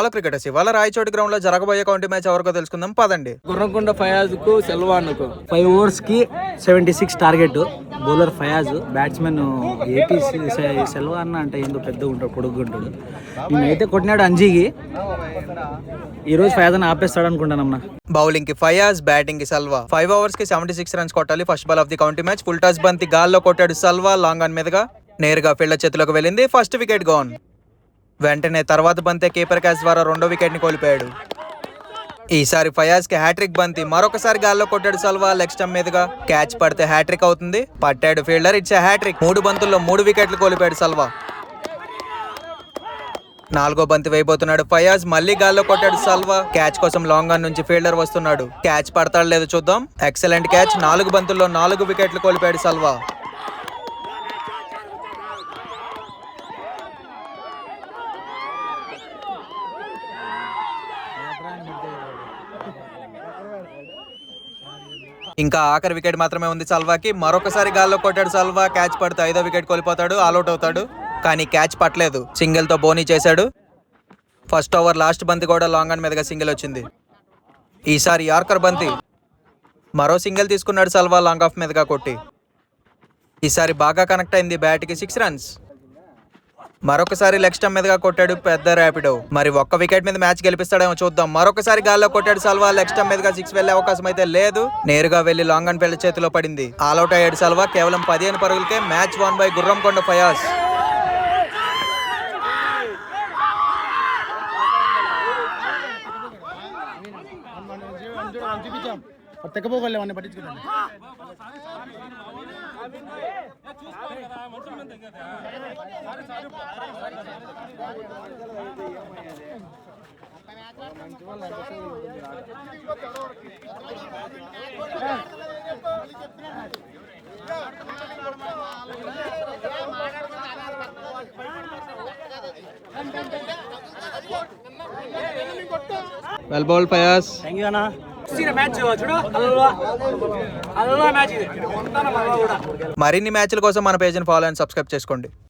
Hello cricketers, ఇవాళ Rayachoti ground లో జరగబోయే కౌంటీ మ్యాచ్ ఎవరికో తెలుసుకుందాం పదండి. గుర్రంకొండ ఫయాజ్ కు సెల్వాన్కు 5 overs కి 76 target. Bowler Fayaz, batsmen AP Selva అన్న అంటే ఏందో పెద్దగా ఉంటాడు, పొడుగ్గా ఉంటాడు. నేనైతే కొట్టినాడు అంజీకి. ఈరోజు ఫయాజ్ అని ఆపేస్తాడు అనుకుంటానమ్మా. బౌలింగ్ కి ఫయాజ్, బ్యాటింగ్ కి సల్వా. 5 overs కి 76 రన్స్ కొట్టాలి. First ball of the county match. Full toss బంతి గాల్లో కొట్టాడు సల్వా. లాంగ్ ఆన్ మీదుగా నేరుగా ఫీల్డర్ చేతిలోకి వెళ్ళింది. First wicket gone. వెంటనే తర్వాత బంతే కీపర్ క్యాచ్ ద్వారా రెండో వికెట్ ని కోల్పోయాడు. ఈసారి ఫయాజ్ కి హ్యాట్రిక్ బంతి. మరొకసారి గాల్లో కొట్టాడు సల్వా. లెగ్ స్టంప్ మీదుగా క్యాచ్ పడితే హ్యాట్రిక్ అవుతుంది. పట్టాడు ఫీల్డర్. It's hat trick. 3 బంతుల్లో 3 వికెట్లు కోల్పోయాడు సల్వా. 4వ బంతి వేయబోతున్నాడు ఫయాజ్. మళ్ళీ గాల్లో కొట్టాడు సల్వా. క్యాచ్ కోసం లాంగ్ ఆన్ నుంచి ఫీల్డర్ వస్తున్నాడు. క్యాచ్ పడతాడు లేదో చూద్దాం. Excellent catch. 4 బంతుల్లో 4 వికెట్లు కోల్పోయాడు సల్వా. ఇంకా ఆఖరి వికెట్ మాత్రమే ఉంది సల్వాకి. మరొకసారి గాల్లో కొట్టాడు సల్వా. క్యాచ్ పడితే 5వ వికెట్ కోల్పోతాడు. ఆల్అౌట్ అవుతాడు. కానీ క్యాచ్ పట్టలేదు. సింగిల్ తో బోనీ చేశాడు. ఫస్ట్ ఓవర్ లాస్ట్ బంతి కూడా లాంగ్ ఆన్ మీదుగా సింగిల్ వచ్చింది. ఈసారి యార్కర్ బంతి. మరో సింగిల్ తీసుకున్నాడు సల్వా లాంగ్ ఆఫ్ మీదుగా కొట్టి. ఈసారి బాగా కనెక్ట్ అయింది బ్యాట్ కి. 6 runs. మరొకసారి లెగ్ స్టంప్ మీదుగా కొట్టాడు పెద్ద ర్యాపిడో. మరి ఒక్క వికెట్ మీద మ్యాచ్ గెలిపిస్తాడేమో చూద్దాం. మరొకసారి గాల్లో కొట్టాడు సల్వా. లెగ్ స్టంప్ మీదుగా 6 వెళ్లే అవకాశం అయితే లేదు. నేరుగా వెళ్లి లాంగ్ ఆన్ ఫీల్డర్ చేతిలో పడింది. ఆల్అౌట్ అయ్యాడు సల్వా. కేవలం 15 పరుగులకే match won by Gurramkonda Fayaz. Well bowl Fayaz. Thank you అన్న. మరిన్ని మ్యాచ్ల కోసం మన పేజీని ఫాలో అండ్ సబ్స్క్రైబ్ చేసుకోండి.